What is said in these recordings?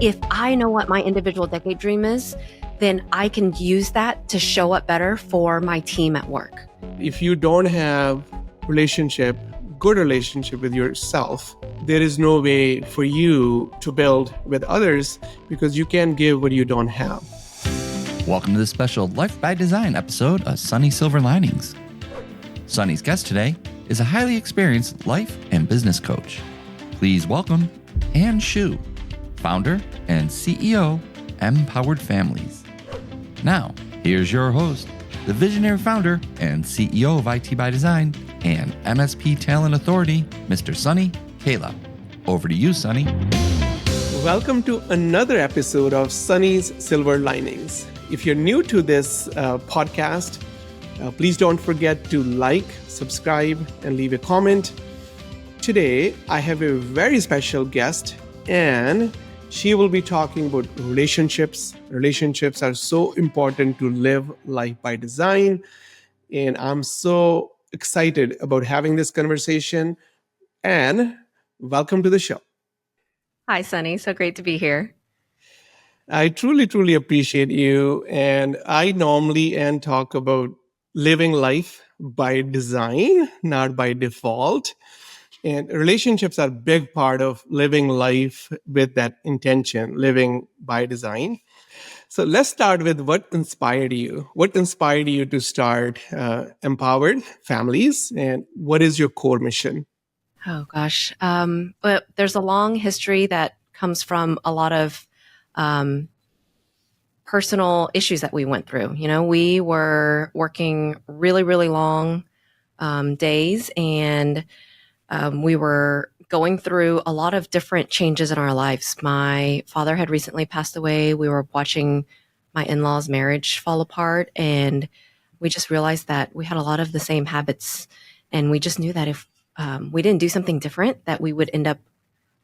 If I know what my individual decade dream is, then I can use that to show up better for my team at work. If you don't have good relationship with yourself, there is no way for you to build with others because you can't give what you don't have. Welcome to this special Life by Design episode of Sunny Silver Linings. Sunny's guest today is a highly experienced life and business coach. Please welcome Ann Sheu, founder and CEO of Mpowered Families. Now, here's your host, the visionary founder and CEO of IT by Design and MSP Talent Authority, Mr. Sunny Kaila. Over to you, Sunny. Welcome to another episode of Sunny's Silver Linings. If you're new to this podcast, please don't forget to like, subscribe, and leave a comment. Today, I have a very special guest, and she will be talking about relationships. Relationships are so important to live life by design. And I'm so excited about having this conversation. Ann, welcome to the show. Hi, Sunny. So great to be here. I truly appreciate you. And I normally talk about living life by design, not by default. And relationships are a big part of living life with that intention, living by design. So let's start with what inspired you. What inspired you to start Mpowered Families, and what is your core mission? Oh, gosh. But there's a long history that comes from a lot of personal issues that we went through. You know, we were working really long days, and we were going through a lot of different changes in our lives. My father had recently passed away. We were watching my in-laws' marriage fall apart, and we just realized that we had a lot of the same habits, and we just knew that if we didn't do something different, that we would end up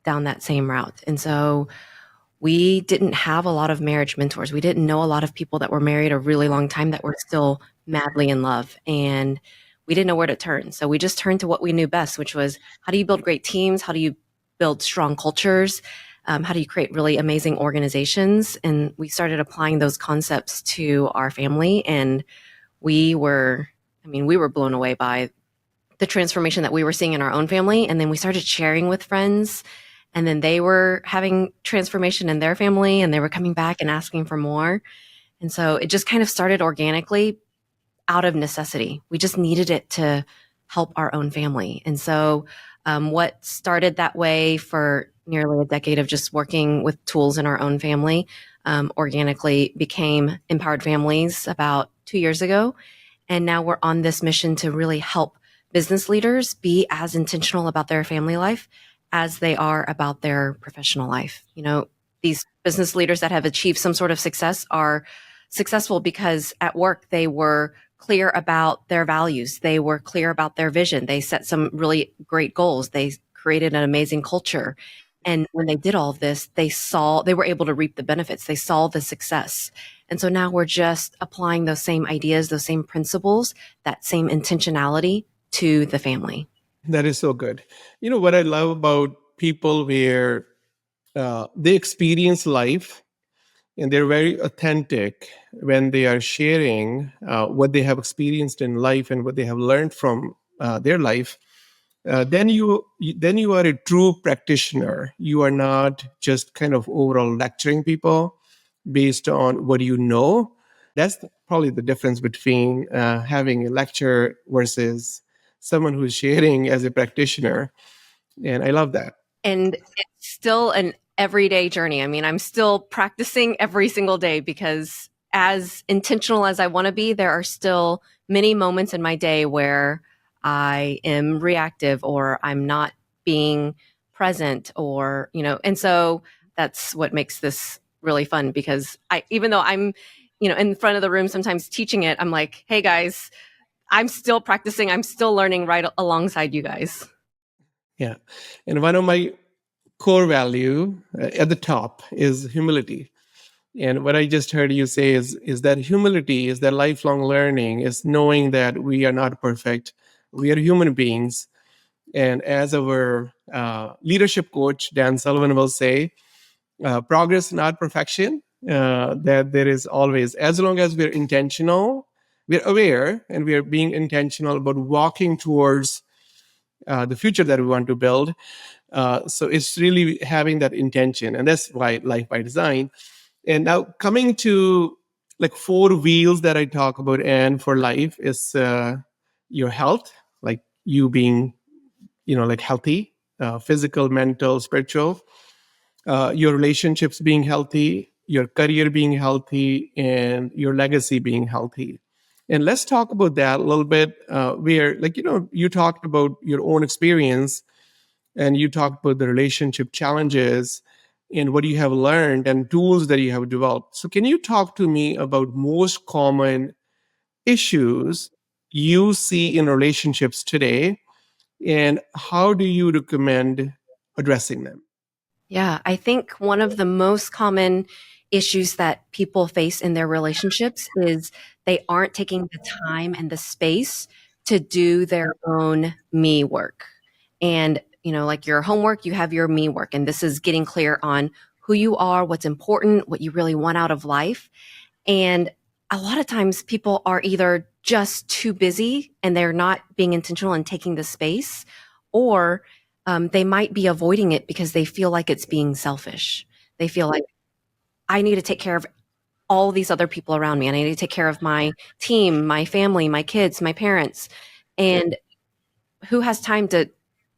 down that same route. And so we didn't have a lot of marriage mentors. We didn't know a lot of people that were married a really long time that were still madly in love, and we didn't know where to turn. So we just turned to what we knew best, which was, how do you build great teams? How do you build strong cultures? How do you create really amazing organizations? And we started applying those concepts to our family. And we were blown away by the transformation that we were seeing in our own family. And then we started sharing with friends. And then they were having transformation in their family, and they were coming back and asking for more. And so it just kind of started organically, out of necessity. We just needed it to help our own family. And so what started that way for nearly a decade of just working with tools in our own family organically became Mpowered Families about 2 years ago. And now we're on this mission to really help business leaders be as intentional about their family life as they are about their professional life. You know, these business leaders that have achieved some sort of success are successful because at work they were clear about their values. They were clear about their vision. They set some really great goals. They created an amazing culture. And when they did all of this, they were able to reap the benefits. They saw the success. And so now we're just applying those same ideas, those same principles, that same intentionality to the family. That is so good. You know, what I love about people where they experience life and they're very authentic when they are sharing what they have experienced in life and what they have learned from their life. Then you are a true practitioner. You are not just kind of overall lecturing people based on what you know. That's probably the difference between having a lecture versus someone who's sharing as a practitioner. And I love that. And it's still an everyday journey. I mean, I'm still practicing every single day because as intentional as I want to be, there are still many moments in my day where I am reactive or I'm not being present, or, you know, and so that's what makes this really fun, because even though I'm, you know, in front of the room sometimes teaching it, I'm like, hey guys, I'm still practicing. I'm still learning right alongside you guys. Yeah. And one of my core value at the top is humility. And what I just heard you say is that humility is that lifelong learning, is knowing that we are not perfect. We are human beings. And as our leadership coach, Dan Sullivan, will say, progress, not perfection. That there is always, as long as we're intentional, we're aware, and we're being intentional about walking towards the future that we want to build. So it's really having that intention, and that's why life by design. And now coming to like 4 wheels that I talk about, and for life is your health, like you being, like healthy, physical, mental, spiritual, your relationships being healthy, your career being healthy, and your legacy being healthy. And let's talk about that a little bit. Where, like, you talked about your own experience, and you talked about the relationship challenges and what you have learned and tools that you have developed. So, can you talk to me about most common issues you see in relationships today, and how do you recommend addressing them? Yeah, I think one of the most common issues that people face in their relationships is they aren't taking the time and the space to do their own me work. And, like your homework, you have your me work. And this is getting clear on who you are, what's important, what you really want out of life. And a lot of times people are either just too busy and they're not being intentional and taking the space, or they might be avoiding it because they feel like it's being selfish. They feel like I need to take care of all these other people around me, and I need to take care of my team, my family, my kids, my parents. And who has time to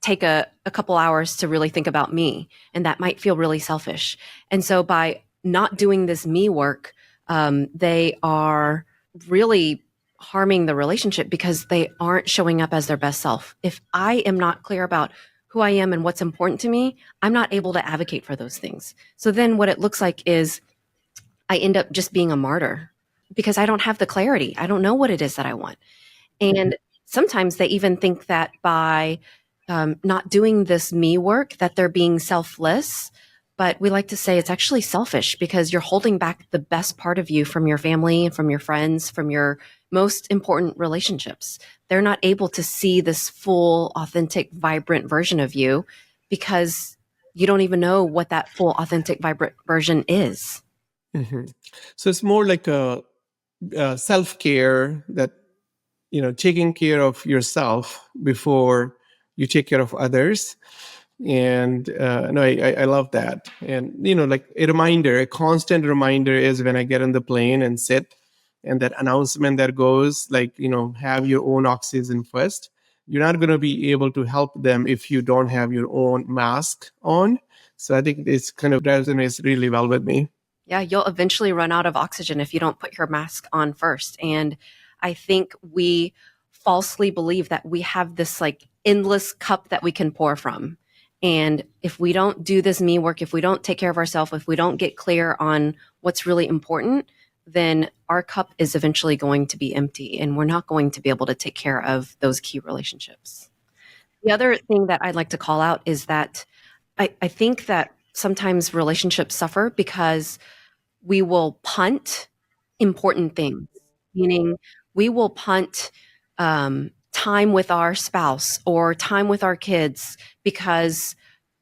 take a couple hours to really think about me? And that might feel really selfish. And so by not doing this me work, they are really harming the relationship because they aren't showing up as their best self. If I am not clear about who I am and what's important to me, I'm not able to advocate for those things. So then what it looks like is I end up just being a martyr because I don't have the clarity. I don't know what it is that I want. And sometimes they even think that by not doing this me work, that they're being selfless. But we like to say it's actually selfish because you're holding back the best part of you from your family and from your friends, from your most important relationships. They're not able to see this full, authentic, vibrant version of you because you don't even know what that full, authentic, vibrant version is. Mm-hmm. So it's more like a self-care, that taking care of yourself before you take care of others. And no, I love that. And like a constant reminder is when I get on the plane and sit, and that announcement that goes like, have your own oxygen first. You're not going to be able to help them if you don't have your own mask on. So I think this kind of resonates really well with me. Yeah, you'll eventually run out of oxygen if you don't put your mask on first. And I think we falsely believe that we have this like endless cup that we can pour from. And if we don't do this me work, if we don't take care of ourselves, if we don't get clear on what's really important, then our cup is eventually going to be empty and we're not going to be able to take care of those key relationships. The other thing that I'd like to call out is that I think that sometimes relationships suffer because we will punt important things, meaning we will punt time with our spouse or time with our kids because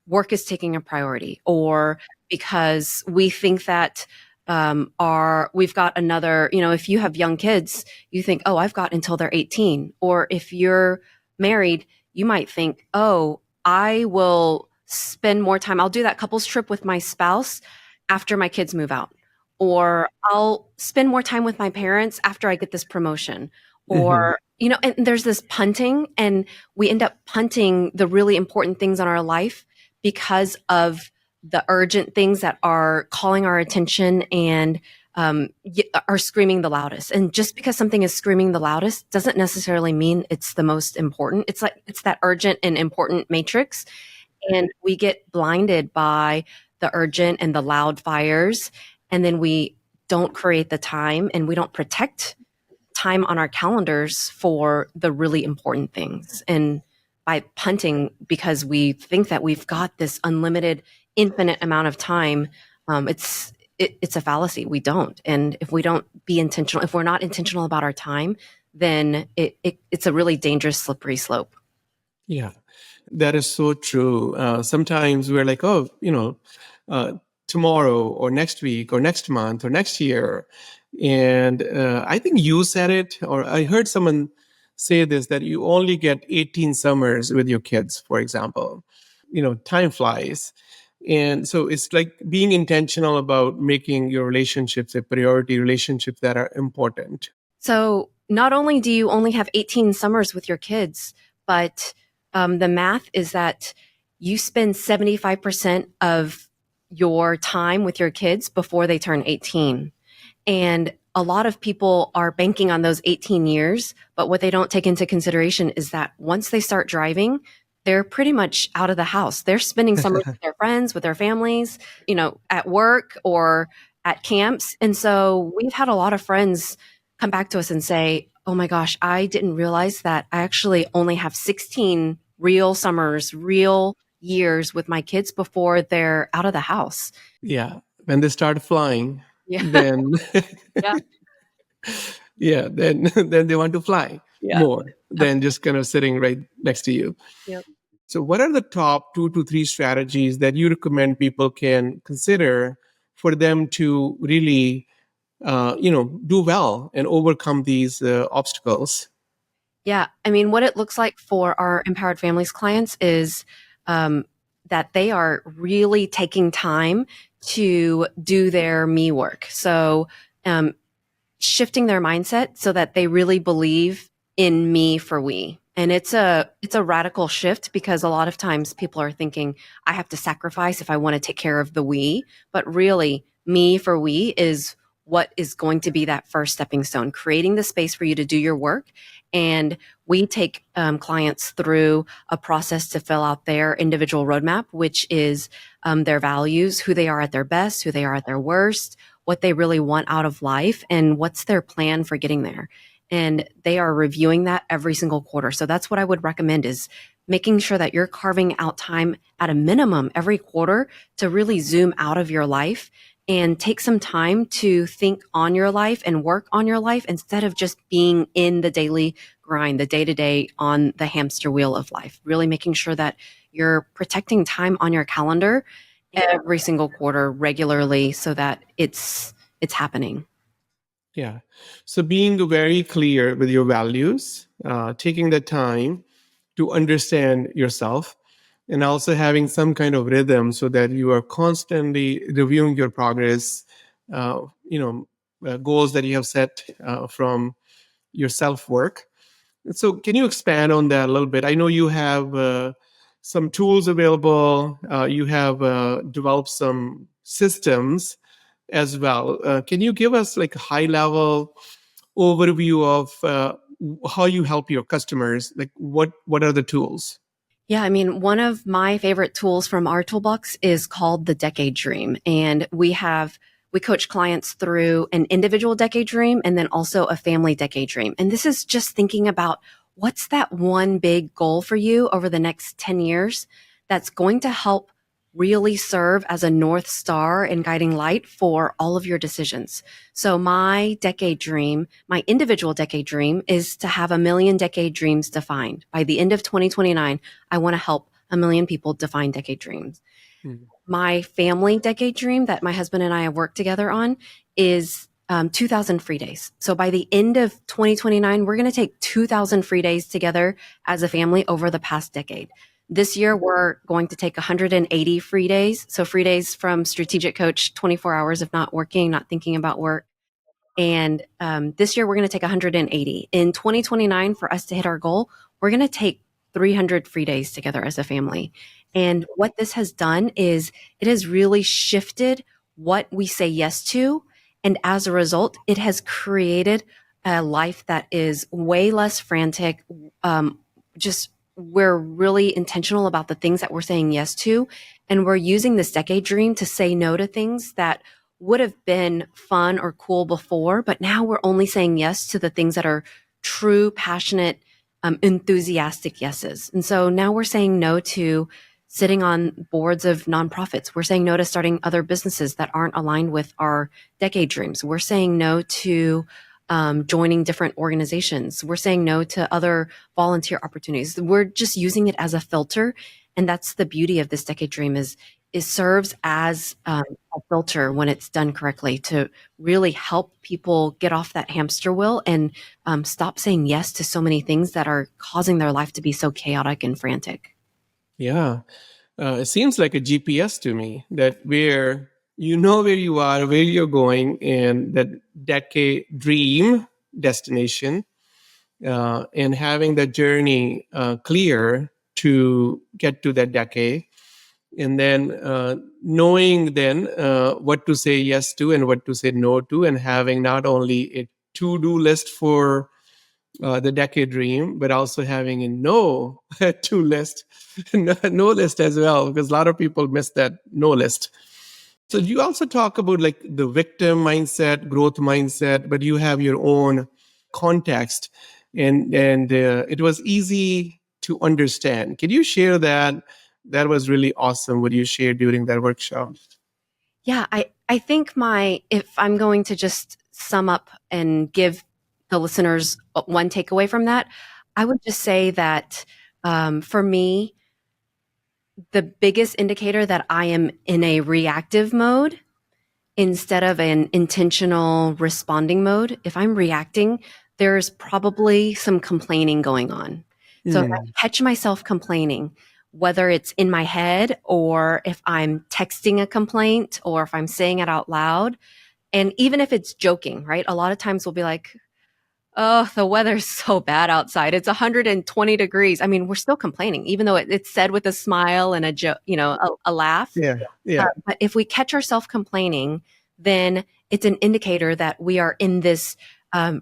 work is taking a priority, or because we think that we've got another, if you have young kids, you think, oh, I've got until they're 18. Or if you're married, you might think, oh, I will spend more time. I'll do that couples trip with my spouse after my kids move out. Or I'll spend more time with my parents after I get this promotion. Or, and there's this punting, and we end up punting the really important things on our life because of the urgent things that are calling our attention and are screaming the loudest. And just because something is screaming the loudest doesn't necessarily mean it's the most important. It's like it's that urgent and important matrix. And we get blinded by the urgent and the loud fires. And then we don't create the time and we don't protect time on our calendars for the really important things. And by punting, because we think that we've got this unlimited, infinite amount of time, it's a fallacy. We don't. And if we don't be intentional, if we're not intentional about our time, then it's a really dangerous, slippery slope. Yeah, that is so true. Sometimes we're like, oh, tomorrow or next week or next month or next year. And I think you said it, or I heard someone say this, that you only get 18 summers with your kids, for example. Time flies. And so it's like being intentional about making your relationships a priority, relationships that are important. So not only do you only have 18 summers with your kids, but the math is that you spend 75% of your time with your kids before they turn 18. And a lot of people are banking on those 18 years, but what they don't take into consideration is that once they start driving, they're pretty much out of the house. They're spending summers with their friends, with their families, at work or at camps. And so we've had a lot of friends come back to us and say, oh my gosh, I didn't realize that I actually only have 16 real summers, real years with my kids before they're out of the house. Yeah. When they start flying, Yeah. then Yeah. yeah, then they want to fly Yeah. more than just kind of sitting right next to you. Yep. So what are the top 2 to 3 strategies that you recommend people can consider for them to really do well and overcome these obstacles? Yeah. I mean, what it looks like for our Empowered Families clients is that they are really taking time to do their me work. So shifting their mindset so that they really believe in me for we. And it's a radical shift, because a lot of times people are thinking, I have to sacrifice if I want to take care of the we, but really me for we is what is going to be that first stepping stone, creating the space for you to do your work. And we take clients through a process to fill out their individual roadmap, which is their values, who they are at their best, who they are at their worst, what they really want out of life, and what's their plan for getting there. And they are reviewing that every single quarter. So that's what I would recommend, is making sure that you're carving out time at a minimum every quarter to really zoom out of your life and take some time to think on your life and work on your life, instead of just being in the daily grind, the day-to-day on the hamster wheel of life. Really making sure that you're protecting time on your calendar every single quarter regularly, so that it's happening. Yeah. So being very clear with your values, taking the time to understand yourself, and also having some kind of rhythm so that you are constantly reviewing your progress, goals that you have set from your self work. So can you expand on that a little bit? I know you have some tools available. You have developed some systems as well. Can you give us like a high level overview of how you help your customers? Like what are the tools? Yeah, I mean, one of my favorite tools from our toolbox is called the Decade Dream. And we coach clients through an individual decade dream and then also a family decade dream. And this is just thinking about what's that one big goal for you over the next 10 years that's going to help really serve as a North Star and guiding light for all of your decisions. So my decade dream, my individual decade dream, is to have 1,000,000 decade dreams defined. By the end of 2029, I want to help 1,000,000 people define decade dreams. Mhm. My family decade dream that my husband and I have worked together on is 2,000 free days. So by the end of 2029, we're going to take 2,000 free days together as a family over the past decade. This year, we're going to take 180 free days. So free days from Strategic Coach, 24 hours of not working, not thinking about work. And this year, we're going to take 180. In 2029, for us to hit our goal, we're going to take 300 free days together as a family. And what this has done is it has really shifted what we say yes to. And as a result, it has created a life that is way less frantic. Just we're really intentional about the things that we're saying yes to. And we're using this decade dream to say no to things that would have been fun or cool before, but now we're only saying yes to the things that are true, passionate, enthusiastic yeses. And so now we're saying no to sitting on boards of nonprofits. We're saying no to starting other businesses that aren't aligned with our decade dreams. We're saying no to joining different organizations. We're saying no to other volunteer opportunities. We're just using it as a filter. And that's the beauty of this decade dream, is it serves as a filter when it's done correctly to really help people get off that hamster wheel and stop saying yes to so many things that are causing their life to be so chaotic and frantic. Yeah. It seems like a GPS to me that where you know where you are, where you're going, and that decade dream destination, and having the journey clear to get to that decade, and then knowing then what to say yes to and what to say no to, and having not only a to-do list for the decade dream, but also having a no to list, no list as well, because a lot of people miss that no list. So you also talk about like the victim mindset, growth mindset, but you have your own context, and it was easy to understand. Can you share that? That was really awesome what you shared during that workshop. Yeah, I think if I'm going to just sum up and give the listeners one takeaway from that, I would just say that for me, the biggest indicator that I am in a reactive mode instead of an intentional responding mode, if I'm reacting, there's probably some complaining going on. So if I Mm. catch myself complaining, whether it's in my head or if I'm texting a complaint or if I'm saying it out loud, and even if it's joking, right? A lot of times we'll be like, oh, the weather's so bad outside. It's 120 degrees. I mean, we're still complaining, even though it's said with a smile and a joke, a laugh. Yeah, yeah. But if we catch ourselves complaining, then it's an indicator that we are in this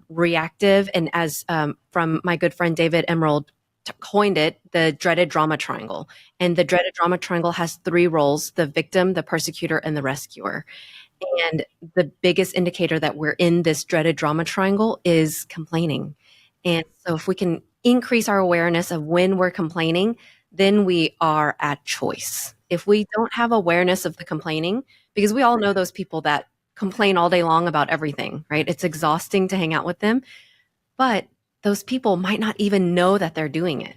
reactive, and as from my good friend David Emerald coined it, the dreaded drama triangle. And the dreaded drama triangle has three roles: the victim, the persecutor, and the rescuer. And the biggest indicator that we're in this dreaded drama triangle is complaining. And so if we can increase our awareness of when we're complaining, then we are at choice. If we don't have awareness of the complaining, because we all know those people that complain all day long about everything, right? It's exhausting to hang out with them, but those people might not even know that they're doing it.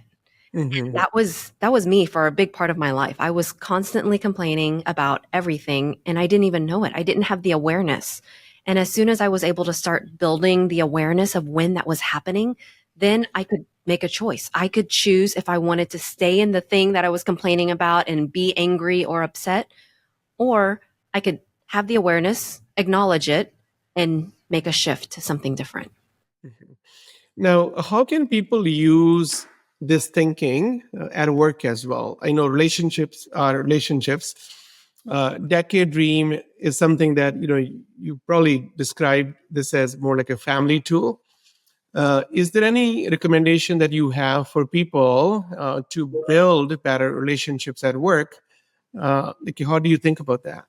Hmm. That was me for a big part of my life. I was constantly complaining about everything and I didn't even know it. I didn't have the awareness. And as soon as I was able to start building the awareness of when that was happening, then I could make a choice. I could choose if I wanted to stay in the thing that I was complaining about and be angry or upset, or I could have the awareness, acknowledge it, and make a shift to something different. Now, how can people use this thinking at work as well? I know relationships are relationships. Decade Dream is something that you probably described this as more like a family tool. Is there any recommendation that you have for people to build better relationships at work? Like, how do you think about that?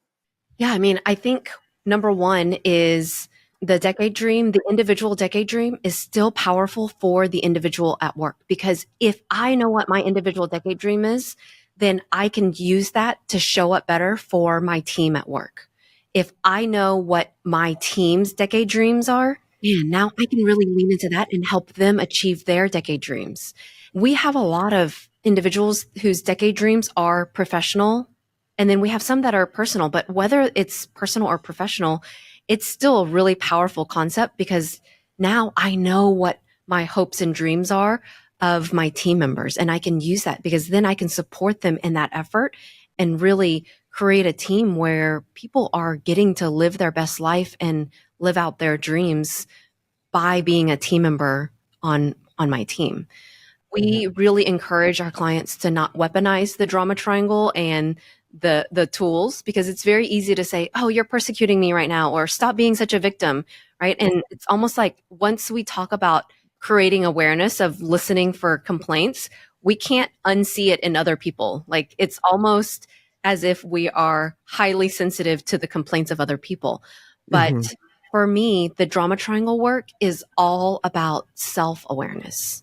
Yeah, I mean, I think number one is the decade dream, the individual decade dream is still powerful for the individual at work. Because if I know what my individual decade dream is, then I can use that to show up better for my team at work. If I know what my team's decade dreams are, man, now I can really lean into that and help them achieve their decade dreams. We have a lot of individuals whose decade dreams are professional, and then we have some that are personal, but whether it's personal or professional, it's still a really powerful concept because now I know what my hopes and dreams are of my team members. And I can use that because then I can support them in that effort and really create a team where people are getting to live their best life and live out their dreams by being a team member on my team. We really encourage our clients to not weaponize the drama triangle and the tools, because it's very easy to say, oh, you're persecuting me right now, or stop being such a victim, right? And it's almost like once we talk about creating awareness of listening for complaints, we can't unsee it in other people. Like it's almost as if we are highly sensitive to the complaints of other people. But Hmm. for me, the drama triangle work is all about self-awareness.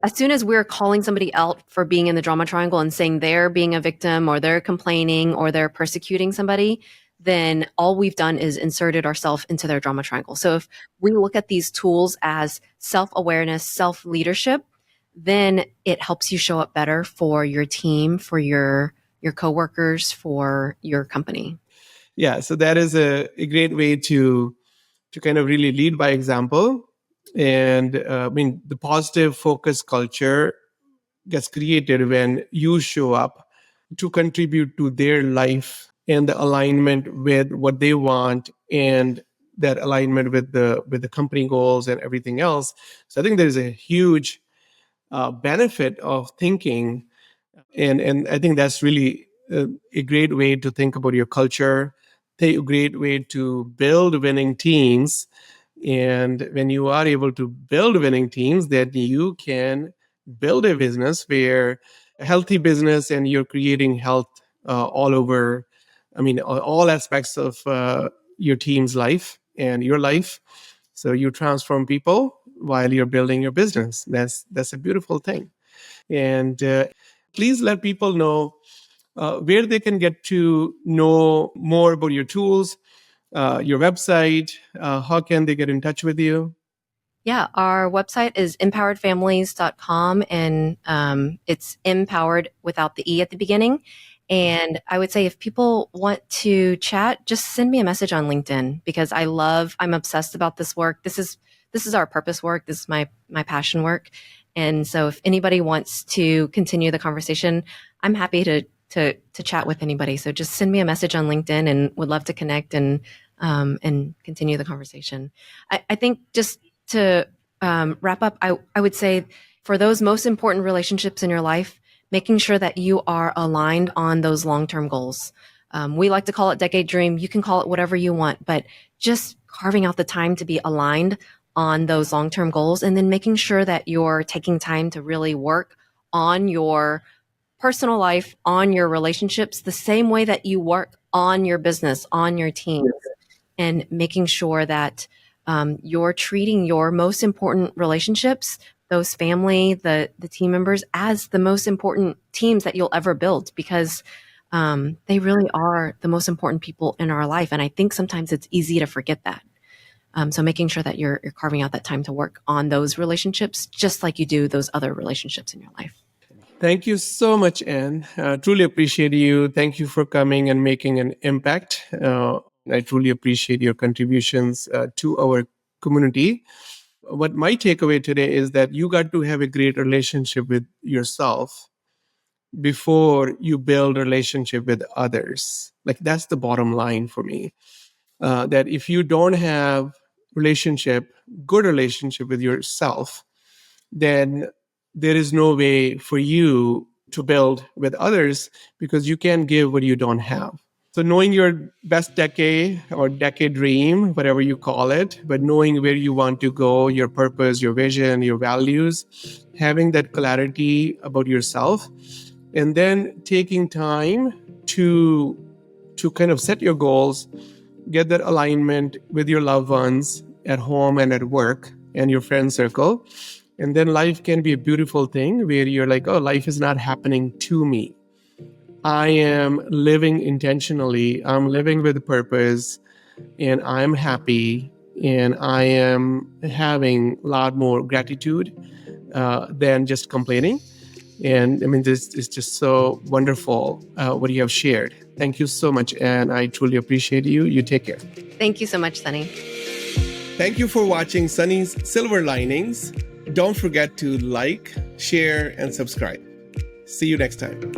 As soon as we're calling somebody out for being in the drama triangle and saying they're being a victim or they're complaining or they're persecuting somebody, then all we've done is inserted ourselves into their drama triangle. So if we look at these tools as self-awareness, self-leadership, then it helps you show up better for your team, for your your coworkers, for your company. Yeah, so that is a great way to kind of really lead by example. And I mean, the positive focus culture gets created when you show up to contribute to their life and the alignment with what they want, and that alignment with the company goals and everything else. So I think there's a huge benefit of thinking, and I think that's really a great way to think about your culture, a great way to build winning teams. And when you are able to build winning teams, then you can build a business where a healthy business, and you're creating health all over. I mean, all aspects of your team's life and your life. So you transform people while you're building your business. That's a beautiful thing. And please let people know where they can get to know more about your tools, your website. How can they get in touch with you? Yeah, our website is empoweredfamilies.com, and it's empowered without the E at the beginning. And I would say if people want to chat, just send me a message on LinkedIn, because I'm obsessed about this work. This is our purpose work. This is my passion work. And so if anybody wants to continue the conversation, I'm happy to chat with anybody. So just send me a message on LinkedIn, and would love to connect and continue the conversation. I think just to wrap up, I would say for those most important relationships in your life, making sure that you are aligned on those long-term goals. We like to call it decade dream. You can call it whatever you want, but just carving out the time to be aligned on those long-term goals, and then making sure that you're taking time to really work on your personal life, on your relationships, the same way that you work on your business, on your team, and making sure that you're treating your most important relationships, those family, the team members, as the most important teams that you'll ever build, because they really are the most important people in our life. And I think sometimes it's easy to forget that. So making sure that you're carving out that time to work on those relationships, just like you do those other relationships in your life. Thank you so much, Ann. Truly appreciate you. Thank you for coming and making an impact. I truly appreciate your contributions to our community. What my takeaway today is that you got to have a great relationship with yourself before you build a relationship with others. Like, that's the bottom line for me. That if you don't have good relationship with yourself, then there is no way for you to build with others, because you can't give what you don't have. So knowing your best decade or decade dream, whatever you call it, but knowing where you want to go, your purpose, your vision, your values, having that clarity about yourself, and then taking time to kind of set your goals, get that alignment with your loved ones at home and at work and your friend circle. And then life can be a beautiful thing where you're like, oh, life is not happening to me. I am living intentionally. I'm living with purpose, and I'm happy, and I am having a lot more gratitude than just complaining. And I mean, this is just so wonderful what you have shared. Thank you so much, and I truly appreciate you. You take care. Thank you so much, Sunny. Thank you for watching Sunny's Silver Linings. Don't forget to like, share, and subscribe. See you next time.